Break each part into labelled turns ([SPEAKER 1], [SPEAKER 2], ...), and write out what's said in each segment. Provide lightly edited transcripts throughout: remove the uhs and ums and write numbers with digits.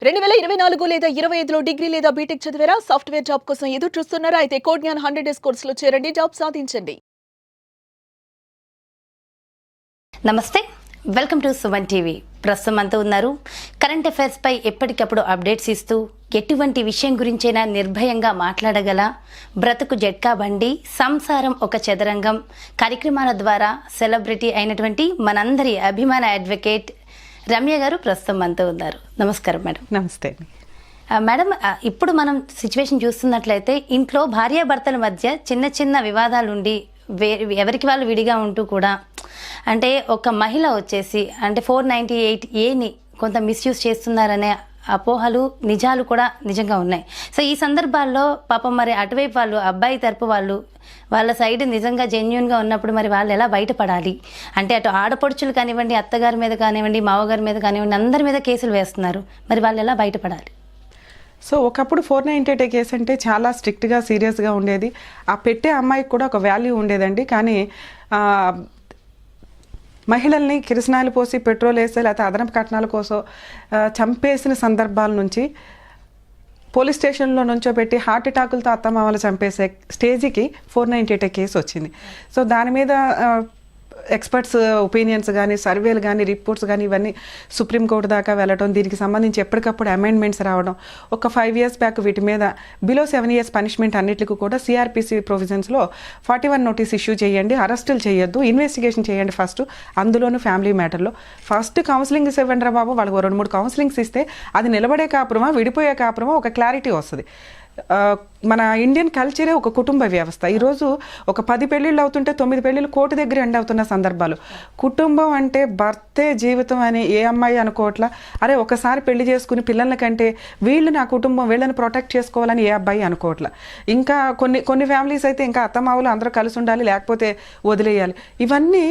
[SPEAKER 1] 2024 లేదా 25లో డిగ్రీ లేదా బీటెక్ చదివారా? సాఫ్ట్‌వేర్ జాబ్ కోసం ఎదురు చూస్తున్నారా? అయితే కోడ్ జ్ఞాన్ 100 డేస్ కోర్సులో చేరండి, జాబ్ సాధించండి.
[SPEAKER 2] నమస్తే, వెల్కమ్ టు సుమన్ టీవీ. ప్రస్తుతం అంతా ఉన్నారు కరెంట్ అఫైర్స్ పై ఎప్పటికప్పుడు అప్డేట్స్ ఇస్తూ ఎటువంటి విషయం గురించైనా నిర్భయంగా మాట్లాడగల బ్రతుకు జట్కా బండి, సంసారం ఒక చదరంగం కార్యక్రమాల ద్వారా సెలబ్రిటీ అయినటువంటి మనందరి అభిమాన అడ్వకేట్ రమ్య గారు ప్రస్తుతం మనతో ఉన్నారు. నమస్కారం మేడం.
[SPEAKER 3] నమస్తే
[SPEAKER 2] మేడం, ఇప్పుడు మనం సిచ్యువేషన్ చూస్తున్నట్లయితే ఇంట్లో భార్యాభర్తల మధ్య చిన్న చిన్న వివాదాలు ఉండి ఎవరికి వాళ్ళు విడిగా ఉంటూ కూడా అంటే ఒక మహిళ వచ్చేసి అంటే 498A కొంత మిస్యూజ్ చేస్తున్నారనే అపోహలు నిజాలు కూడా నిజంగా ఉన్నాయి. సో ఈ సందర్భాల్లో పాపం మరి అటువైపు వాళ్ళు అబ్బాయి తరపు వాళ్ళ సైడ్ నిజంగా జెన్యున్గా ఉన్నప్పుడు మరి వాళ్ళు ఎలా బయటపడాలి అంటే అటు ఆడపడుచులు కానివ్వండి, అత్తగారి మీద కానివ్వండి, మావగారి మీద కానివ్వండి, అందరి మీద కేసులు వేస్తున్నారు. మరి వాళ్ళు ఎలా బయటపడాలి?
[SPEAKER 3] సో ఒకప్పుడు 498 కేసు అంటే చాలా స్ట్రిక్ట్గా సీరియస్గా ఉండేది. ఆ పెట్టే అమ్మాయికి కూడా ఒక వాల్యూ ఉండేదండి. కానీ మహిళల్ని కిరసనాయలు పోసి పెట్రోల్ వేసి లేకపోతే అదనపు కట్నాల కోసం చంపేసిన సందర్భాల నుంచి పోలీస్ స్టేషన్లో నుంచో పెట్టి హార్ట్ అటాకులతో అత్తమామలు చంపేసే స్టేజ్కి 498 కేసు వచ్చింది. సో దాని మీద ఎక్స్పర్ట్స్ ఒపీనియన్స్ కానీ, సర్వేలు కానీ, రిపోర్ట్స్ కానీ ఇవన్నీ సుప్రీంకోర్టు దాకా వెళ్ళడం, దీనికి సంబంధించి ఎప్పటికప్పుడు అమెండ్మెంట్స్ రావడం. ఒక 5 years బ్యాక్ వీటి మీద బిలో 7 years పనిష్మెంట్ అన్నిటికీ కూడా సిఆర్పిసి ప్రొవిజన్స్లో 41 నోటీస్ ఇష్యూ చేయండి, అరెస్టులు చేయొద్దు, ఇన్వెస్టిగేషన్ చేయండి ఫస్ట్, అందులోనూ ఫ్యామిలీ మ్యాటర్లో. ఫస్ట్ కౌన్సిలింగ్ ఇవ్వండి రా బాబు. వాళ్ళకు 2-3 కౌన్సిలింగ్స్ ఇస్తే అది నిలబడే కాపురమా విడిపోయే కాపురమా ఒక క్లారిటీ వస్తుంది. మన ఇండియన్ కల్చరే ఒక కుటుంబ వ్యవస్థ. ఈరోజు ఒక 10 పెళ్ళిళ్ళు అవుతుంటే 9 పెళ్ళిళ్ళు కోర్టు దగ్గర ఎండ్ అవుతున్న సందర్భాలు. కుటుంబం అంటే భర్తే జీవితం అని ఏ అమ్మాయి అనుకోవట్లా. అరే ఒకసారి పెళ్లి చేసుకుని పిల్లల కంటే వీళ్ళు నా కుటుంబం, వీళ్ళని ప్రొటెక్ట్ చేసుకోవాలని ఏ అబ్బాయి అనుకోవట్లా. ఇంకా కొన్ని ఫ్యామిలీస్ అయితే ఇంకా అత్తమావులు అందరూ కలిసి ఉండాలి, లేకపోతే వదిలేయాలి. ఇవన్నీ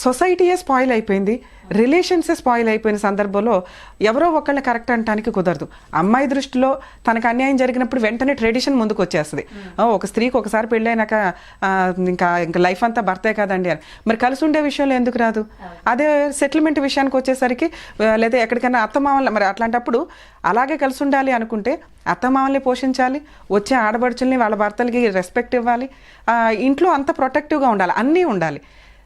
[SPEAKER 3] సొసైటీయే స్పాయిల్ అయిపోయింది, రిలేషన్సే స్పాయిల్ అయిపోయిన సందర్భంలో ఎవరో ఒకళ్ళని కరెక్ట్ అనడానికి కుదరదు. అమ్మాయి దృష్టిలో తనకు అన్యాయం జరిగినప్పుడు వెంటనే ట్రెడిషన్ ముందుకు వచ్చేస్తుంది. ఒక స్త్రీకి ఒకసారి పెళ్ళైనాక ఇంకా లైఫ్ అంతా భర్తే కదండి అని. మరి కలిసి ఉండే విషయంలో ఎందుకు రాదు? అదే సెటిల్మెంట్ విషయానికి వచ్చేసరికి లేదా ఎక్కడికైనా అత్తమామల్ని, మరి అట్లాంటప్పుడు అలాగే కలిసి ఉండాలి అనుకుంటే అత్తమామల్ని పోషించాలి, వచ్చే ఆడబడుచుల్ని వాళ్ళ భర్తలకి రెస్పెక్ట్ ఇవ్వాలి, ఇంట్లో అంత ప్రొటెక్టివ్గా ఉండాలి, అన్నీ ఉండాలి.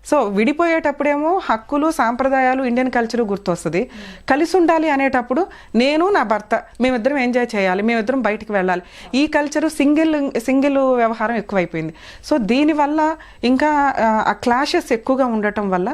[SPEAKER 3] సో విడిపోయేటప్పుడేమో హక్కులు, సాంప్రదాయాలు, ఇండియన్ కల్చరు గుర్తొస్తుంది. కలిసి ఉండాలి అనేటప్పుడు నేను నా భర్త మేమిద్దరం ఎంజాయ్ చేయాలి, మేమిద్దరం బయటికి వెళ్ళాలి. ఈ కల్చరు సింగిల్ వ్యవహారం ఎక్కువైపోయింది. సో దీనివల్ల ఇంకా ఆ క్లాషెస్ ఎక్కువగా ఉండటం వల్ల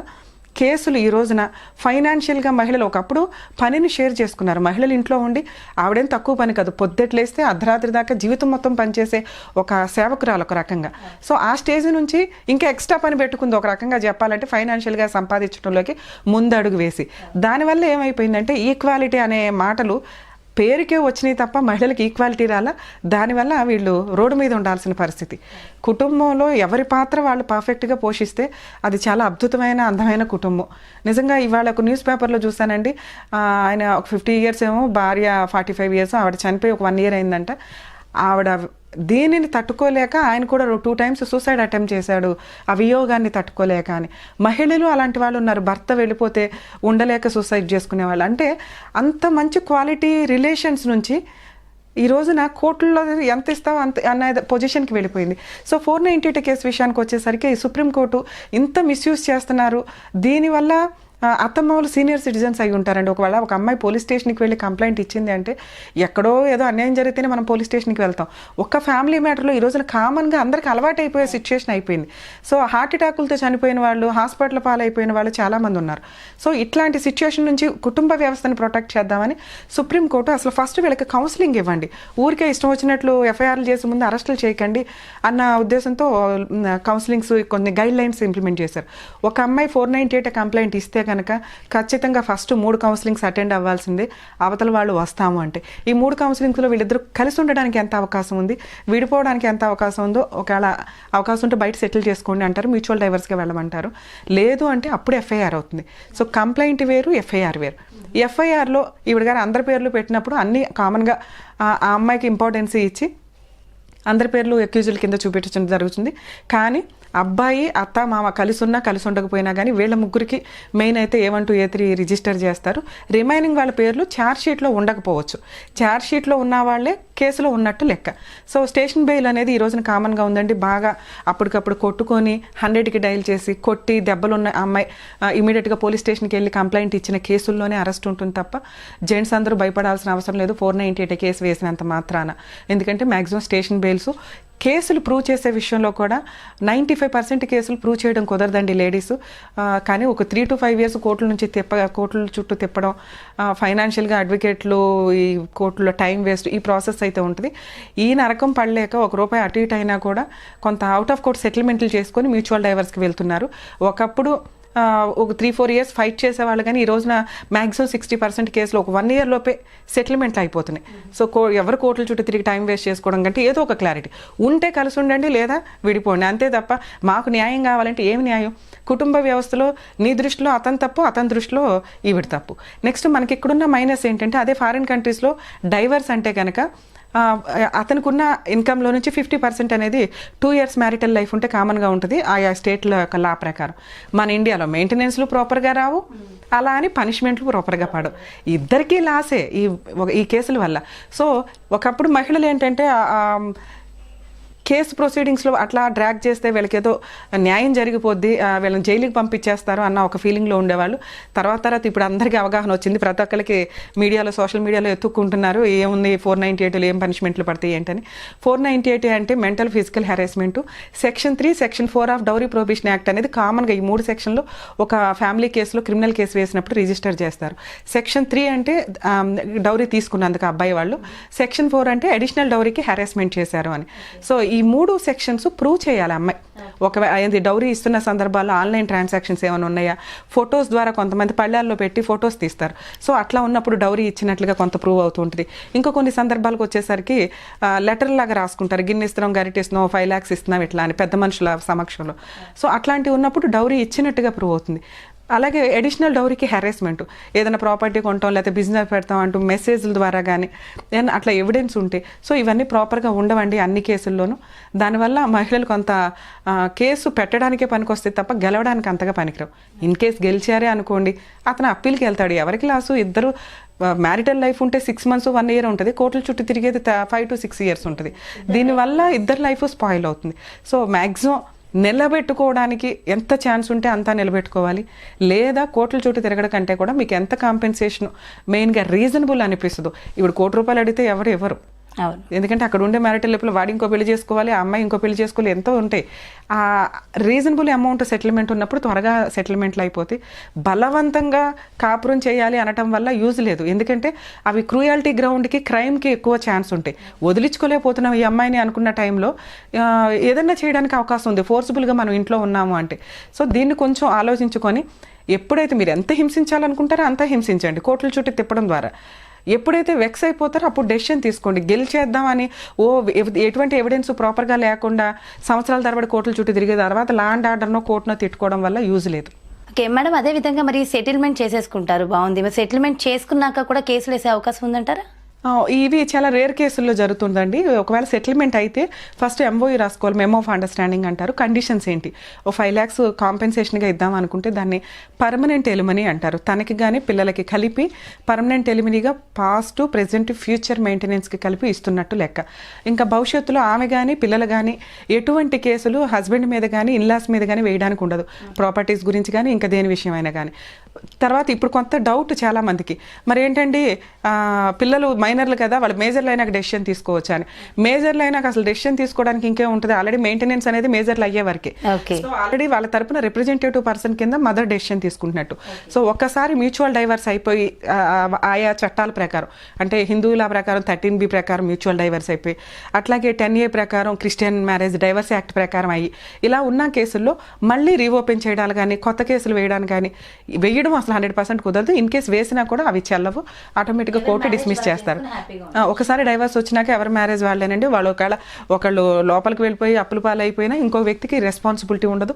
[SPEAKER 3] కేసులు ఈ రోజున ఫైనాన్షియల్గా మహిళలు ఒకప్పుడు పనిని షేర్ చేసుకున్నారు. మహిళలు ఇంట్లో ఉండి ఆవిడేం తక్కువ పని కాదు, పొద్దుట్లేస్తే అర్ధరాత్రి దాకా జీవితం మొత్తం పనిచేసే ఒక సేవకురాలు ఒక రకంగా. సో ఆ స్టేజ్ నుంచి ఇంకా ఎక్స్ట్రా పని పెట్టుకుంది ఒక రకంగా చెప్పాలంటే, ఫైనాన్షియల్గా సంపాదించడంలోకి ముందడుగు వేసి. దానివల్ల ఏమైపోయిందంటే ఈక్వాలిటీ అనే మాటలు పేరుకే వచ్చినాయి తప్ప మహిళలకు ఈక్వాలిటీ రాలా. దానివల్ల వీళ్ళు రోడ్డు మీద ఉండాల్సిన పరిస్థితి. కుటుంబంలో ఎవరి పాత్ర వాళ్ళు పర్ఫెక్ట్గా పోషిస్తే అది చాలా అద్భుతమైన అందమైన కుటుంబం. నిజంగా ఇవాళ ఒక న్యూస్ పేపర్లో చూసానండి, ఆయన ఒక 50 years ఏమో, భార్య 45 years, ఆవిడ చనిపోయి ఒక 1 year అయిందంట. ఆవిడ దీనిని తట్టుకోలేక ఆయన కూడా 2 times సూసైడ్ అటెంప్ట్ చేశాడు, ఆ వియోగాన్ని తట్టుకోలేక అని. మహిళలు అలాంటి వాళ్ళు ఉన్నారు, భర్త వెళ్ళిపోతే ఉండలేక సూసైడ్ చేసుకునే వాళ్ళు. అంటే అంత మంచి క్వాలిటీ రిలేషన్స్ నుంచి ఈ రోజున కోర్టుల్లో ఎంత ఇస్తావు అంత అనే పొజిషన్కి వెళ్ళిపోయింది. సో 498 కేసు విషయానికి వచ్చేసరికి సుప్రీంకోర్టు ఇంత మిస్యూజ్ చేస్తున్నారు. దీనివల్ల అత్తమ్మలు సీనియర్ సిటిజన్స్ అయి ఉంటారండి. ఒకవేళ ఒక అమ్మాయి పోలీస్ స్టేషన్కి వెళ్ళి కంప్లైంట్ ఇచ్చింది అంటే ఎక్కడో ఏదో అన్యాయం జరిగితేనే మనం పోలీస్ స్టేషన్కి వెళ్తాం. ఒక్క ఫ్యామిలీ మ్యాటర్లో ఈ రోజున కామన్గా అందరికీ అలవాటు అయిపోయే సిచ్యువేషన్ అయిపోయింది. సో హార్ట్ అటాకులతో చనిపోయిన వాళ్ళు, హాస్పిటల్ పాలైపోయిన వాళ్ళు చాలామంది ఉన్నారు. సో ఇట్లాంటి సిచ్యువేషన్ నుంచి కుటుంబ వ్యవస్థను ప్రొటెక్ట్ చేద్దామని సుప్రీంకోర్టు అసలు ఫస్ట్ వీళ్ళకి కౌన్సిలింగ్ ఇవ్వండి, ఊరికే ఇష్టం వచ్చినట్లు ఎఫ్ఐఆర్లు చేసే ముందు అరెస్టులు చేయకండి అన్న ఉద్దేశంతో కౌన్సిలింగ్స్ కొన్ని గైడ్ లైన్స్ ఇంప్లిమెంట్ చేశారు. ఒక అమ్మాయి 498 కంప్లైంట్ ఇస్తే కనుక ఖచ్చితంగా ఫస్ట్ 3 కౌన్సిలింగ్స్ అటెండ్ అవ్వాల్సిందే, అవతల వాళ్ళు వస్తాము అంటే. ఈ 3 కౌన్సిలింగ్స్లో వీళ్ళిద్దరూ కలిసి ఉండడానికి ఎంత అవకాశం ఉంది, విడిపోవడానికి ఎంత అవకాశం ఉందో, ఒకవేళ అవకాశం ఉంటే బయట సెటిల్ చేసుకోండి అంటారు, మ్యూచువల్ డైవర్స్గా వెళ్ళమంటారు. లేదు అంటే అప్పుడు ఎఫ్ఐఆర్ అవుతుంది. సో కంప్లైంట్ వేరు, ఎఫ్ఐఆర్ వేరు. ఎఫ్ఐఆర్లో ఈవిడ గారు అందరి పేర్లు పెట్టినప్పుడు అన్నీ కామన్గా ఆ అమ్మాయికి ఇంపార్టెన్స్ ఇచ్చి అందరి పేర్లు అక్యూజుల కింద చూపించడం జరుగుతుంది. కానీ అబ్బాయి అత్త మామ కలిసి ఉన్నా కలిసి ఉండకపోయినా కానీ వీళ్ళ ముగ్గురికి మెయిన్ అయితే A1 to A3 రిజిస్టర్ చేస్తారు. రిమైనింగ్ వాళ్ళ పేర్లు ఛార్జ్ షీట్లో ఉండకపోవచ్చు. ఛార్జ్ షీట్లో ఉన్న వాళ్ళే కేసులో ఉన్నట్టు లెక్క. సో స్టేషన్ బెయిల్ అనేది ఈ రోజున కామన్గా ఉందండి. బాగా అప్పటికప్పుడు కొట్టుకొని 100కి డైల్ చేసి కొట్టి దెబ్బలున్న అమ్మాయి ఇమీడియట్గా పోలీస్ స్టేషన్కి వెళ్ళి కంప్లైంట్ ఇచ్చిన కేసుల్లోనే అరెస్ట్ ఉంటుంది తప్ప జెంట్స్ అందరూ భయపడాల్సిన అవసరం లేదు 498 కేసు వేసినంత మాత్రాన. ఎందుకంటే మ్యాక్సిమం స్టేషన్ బెయిల్స్ కేసులు ప్రూవ్ చేసే విషయంలో కూడా 95% కేసులు ప్రూవ్ చేయడం కుదరదండి లేడీస్. కానీ ఒక 3 to 5 years కోర్టుల చుట్టూ తిప్పడం, ఫైనాన్షియల్గా అడ్వకేట్లు ఈ కోర్టులో టైం వేస్ట్, ఈ ప్రాసెస్ అయితే ఉంటుంది. ఈ నరకం పడలేక ₹1 అటు ఇటు అయినా కూడా కొంత అవుట్ ఆఫ్ కోర్ట్ సెటిల్మెంట్లు చేసుకొని మ్యూచువల్ డైవర్స్కి వెళ్తున్నారు. ఒకప్పుడు ఒక 3-4 years ఫైట్ చేసేవాళ్ళు, కానీ ఈ రోజున మ్యాక్సిమం 60% కేసులు ఒక 1 year లోపే సెటిల్మెంట్లు అయిపోతున్నాయి. సో ఎవరు కోర్టుల చుట్టూ తిరిగి టైం వేస్ట్ చేసుకోవడం కంటే ఏదో ఒక క్లారిటీ ఉంటే కలిసి ఉండండి, లేదా విడిపోండి, అంతే తప్ప మాకు న్యాయం కావాలంటే ఏమి న్యాయం? కుటుంబ వ్యవస్థలో నీ దృష్టిలో అతని తప్పు, అతని దృష్టిలో ఈవిడ తప్పు. నెక్స్ట్ మనకి ఇక్కడున్న మైనస్ ఏంటంటే అదే ఫారిన్ కంట్రీస్లో డైవర్స్ అంటే కనుక అతనికున్న ఇన్కంలో నుంచి 50% అనేది 2 years మ్యారిటల్ లైఫ్ ఉంటే కామన్గా ఉంటుంది ఆయా స్టేట్ల యొక్క లా ప్రకారం. మన ఇండియాలో మెయింటెనెన్స్లు ప్రాపర్గా రావు, అలా అని పనిష్మెంట్లు ప్రాపర్గా పడవు. ఇద్దరికీ లాసే ఈ కేసుల వల్ల. సో ఒకప్పుడు మహిళలు ఏంటంటే కేసు ప్రొసీడింగ్స్లో అట్లా డ్రాగ్ చేస్తే వీళ్ళకి ఏదో న్యాయం జరిగిపోద్ది, వీళ్ళని జైలుకి పంపించేస్తారు అన్న ఒక ఫీలింగ్లో ఉండేవాళ్ళు. తర్వాత ఇప్పుడు అందరికీ అవగాహన వచ్చింది. ప్రతి ఒక్కరికి మీడియాలో, సోషల్ మీడియాలో ఎత్తుక్కుంటున్నారు ఏముంది 498లో ఏం పనిష్మెంట్లు పడతాయి ఏంటని. 498 అంటే mental physical harassment. Section 3, section 4 of dowry prohibition act అనేది కామన్గా ఈ 3 సెక్షన్లో ఒక ఫ్యామిలీ కేసులో క్రిమినల్ కేసు వేసినప్పుడు రిజిస్టర్ చేస్తారు. సెక్షన్ 3 అంటే డౌరీ తీసుకున్నందుకు అబ్బాయి వాళ్ళు, సెక్షన్ 4 అంటే అడిషనల్ డౌరీకి హెరాస్మెంట్ చేశారు అని. సో ఈ 3 సెక్షన్స్ ప్రూవ్ చేయాలి అమ్మాయి. ఒకవేళ డౌరీ ఇస్తున్న సందర్భాల్లో ఆన్లైన్ ట్రాన్సాక్షన్స్ ఏమైనా ఉన్నాయా, ఫొటోస్ ద్వారా కొంతమంది పళ్ళాల్లో పెట్టి ఫొటోస్ తీస్తారు. సో అట్లా ఉన్నప్పుడు డౌరీ ఇచ్చినట్లుగా కొంత ప్రూవ్ అవుతూ ఉంటుంది. ఇంకా కొన్ని సందర్భాలకు వచ్చేసరికి లెటర్ లాగా రాసుకుంటారు, గిన్నె ఇస్తున్నాం, గరిట ఇస్తున్నాం, 5 lakhs ఇస్తున్నాం ఇట్లా అని పెద్ద మనుషుల సమక్షంలో. సో అట్లాంటివి ఉన్నప్పుడు డౌరీ ఇచ్చినట్టుగా ప్రూవ్ అవుతుంది. అలాగే అడిషనల్ డౌరీకి హెరాస్మెంట్, ఏదైనా ప్రాపర్టీ కొంటాం లేకపోతే బిజినెస్ పెడతాం అంటూ మెసేజ్ల ద్వారా కానీ అట్లా ఎవిడెన్స్ ఉంటే, సో ఇవన్నీ ప్రాపర్గా ఉండవండి అన్ని కేసుల్లోనూ. దానివల్ల మహిళలు కొంత కేసు పెట్టడానికే పనికొస్తే తప్ప గెలవడానికి అంతగా పనికిరావు. ఇన్ కేసు గెలిచారే అనుకోండి, అతను అప్పీల్కి వెళ్తాడు. ఎవరికి లాసు? ఇద్దరు మ్యారిటల్ లైఫ్ ఉంటే 6 months 1 year ఉంటుంది, కోర్టుల చుట్టూ తిరిగేది 5 to 6 years ఉంటుంది. దీనివల్ల ఇద్దరు లైఫ్ స్పాయిల్ అవుతుంది. సో మ్యాక్సిమం నిలబెట్టుకోవడానికి ఎంత ఛాన్స్ ఉంటే అంతా నిలబెట్టుకోవాలి, లేదా కోట్ల చుట్టూ తిరగడం కంటే కూడా మీకు ఎంత కాంపెన్సేషన్ మెయిన్గా రీజనబుల్ అనిపిస్తుందో. ఇప్పుడు ₹1 అడిగితే ఎవరు ఎందుకంటే అక్కడ ఉండే మ్యారిటల్ లైఫ్లో వాడి ఇంకో పెళ్లి చేసుకోవాలి, ఆ అమ్మాయి ఇంకో పెళ్లి చేసుకోవాలి, ఎంతో ఉంటాయి. ఆ రీజనబుల్ అమౌంట్ సెటిల్మెంట్ ఉన్నప్పుడు త్వరగా సెటిల్మెంట్లు అయిపోతాయి. బలవంతంగా కాపురం చేయాలి అనటం వల్ల యూజ్ లేదు. ఎందుకంటే అవి క్రూయాలిటీ గ్రౌండ్కి, క్రైమ్కి ఎక్కువ ఛాన్స్ ఉంటాయి. వదిలించుకోలేకపోతున్నాం ఈ అమ్మాయిని అనుకున్న టైంలో ఏదన్నా చేయడానికి అవకాశం ఉంది, ఫోర్స్ఫుల్గా మనం ఇంట్లో ఉన్నాము అంటే. సో దీన్ని కొంచెం ఆలోచించుకొని ఎప్పుడైతే మీరు ఎంత హింసించాలనుకుంటారో అంతా హింసించండి కోర్టుల చుట్టూ తిప్పడం ద్వారా. ఎప్పుడైతే వెక్స్ అయిపోతారో అప్పుడు డెసిషన్ తీసుకోండి. గెలిచేద్దామని ఎటువంటి ఎవిడెన్స్ ప్రాపర్గా లేకుండా సంవత్సరాల తరబడి కోర్టుల చుట్టూ తిరిగే తర్వాత లా అండ్ ఆర్డర్నో కోర్టునో తిట్టుకోవడం వల్ల యూజ్ లేదు.
[SPEAKER 2] ఓకే మేడం, అదే విధంగా మరి సెటిల్మెంట్ చేసేసుకుంటారు, బాగుంది. మరి సెటిల్మెంట్ చేసుకున్నాక కూడా కేసులు వేసే అవకాశం ఉందంటారా?
[SPEAKER 3] ఇవి చాలా రేర్ కేసుల్లో జరుగుతుందండి. ఒకవేళ సెటిల్మెంట్ అయితే ఫస్ట్ MOU రాసుకోవాలి, మెమో ఆఫ్ అండర్స్టాండింగ్ అంటారు. కండిషన్స్ ఏంటి? 5 lakhs కాంపెన్సేషన్గా ఇద్దాం అనుకుంటే దాన్ని పర్మనెంట్ ఎలిమనీ అంటారు. తనకి కానీ పిల్లలకి కలిపి పర్మనెంట్ ఎలిమనీగా పాస్ట్, ప్రెజెంట్, ఫ్యూచర్ మెయింటెనెన్స్కి కలిపి ఇస్తున్నట్టు లెక్క. ఇంకా భవిష్యత్తులో ఆమె కానీ పిల్లలు కానీ ఎటువంటి కేసులు హస్బెండ్ మీద కానీ ఇన్లాస్ మీద కానీ వేయడానికి ఉండదు, ప్రాపర్టీస్ గురించి కానీ ఇంకా దేని విషయమైనా కానీ. తర్వాత ఇప్పుడు కొంత డౌట్ చాలా మందికి, మరి ఏంటండి పిల్లలు మైనర్లు కదా, వాళ్ళు మేజర్లు అయినాక డెసిషన్ తీసుకోవచ్చు అని. మేజర్లు అయినాక అసలు డెసిషన్ తీసుకోవడానికి ఇంకే ఉంటుంది, ఆల్రెడీ మెయింటెనెన్స్ అనేది మేజర్లు అయ్యే వరకే. సో ఆల్రెడీ వాళ్ళ తరపున రిప్రజెంటేటివ్ పర్సన్ కింద మదర్ డెసిషన్ తీసుకుంటున్నట్టు. సో ఒక్కసారి మ్యూచువల్ డైవర్స్ అయిపోయి ఆయా చట్టాల ప్రకారం, అంటే హిందువుల ప్రకారం 13B ప్రకారం మ్యూచువల్ డైవర్స్ అయిపోయి, అట్లాగే 10A ప్రకారం క్రిస్టియన్ మ్యారేజ్ డైవర్స్ యాక్ట్ ప్రకారం అయ్యి ఇలా ఉన్న కేసుల్లో మళ్ళీ రీఓపెన్ చేయడానికి కానీ కొత్త కేసులు వేయడానికి కానీ వేయడం అసలు 100% కుదరదు. ఇన్ కేసు వేసినా కూడా అవి చెల్లవు, ఆటోమేటిక్గా కోర్టు డిస్మిస్ చేస్తారు. ఒకసారి డైవర్స్ వచ్చినాక ఎవరి మ్యారేజ్ వాళ్ళేనండి. వాళ్ళు ఒకళ్ళు లోపలికి వెళ్ళిపోయి అప్పుల పాలు అయిపోయినా ఇంకో వ్యక్తికి రెస్పాన్సిబిలిటీ ఉండదు.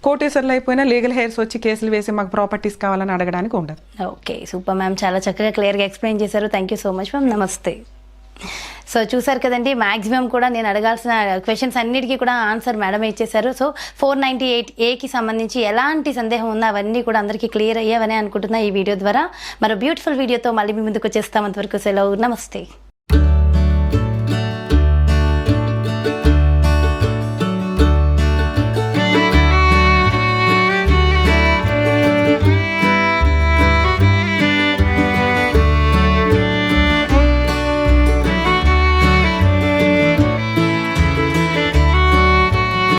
[SPEAKER 3] కోటేశ్వర్లు అయిపోయినా లీగల్ హెయిర్స్ వచ్చి కేసులు వేసి మాకు ప్రాపర్టీస్ కావాలని అడగడానికి ఉండదు.
[SPEAKER 2] ఓకే, సూపర్ మ్యామ్, చాలా చక్కగా క్లియర్గా ఎక్స్ప్లెయిన్ చేశారు. Thank you so much ma'am. నమస్తే. సో చూసారు కదండి, మ్యాక్సిమం కూడా నేను అడగాల్సిన క్వశ్చన్స్ అన్నిటికీ కూడా ఆన్సర్ మేడం ఇచ్చేశారు. సో 498A సంబంధించి ఎలాంటి సందేహం ఉందో అవన్నీ కూడా అందరికీ క్లియర్ అయ్యావని అనుకుంటున్నా ఈ వీడియో ద్వారా. మరో బ్యూటిఫుల్ వీడియోతో మళ్ళీ మీ ముందుకు వచ్చేస్తాం. అంతవరకు సెలవు, నమస్తే.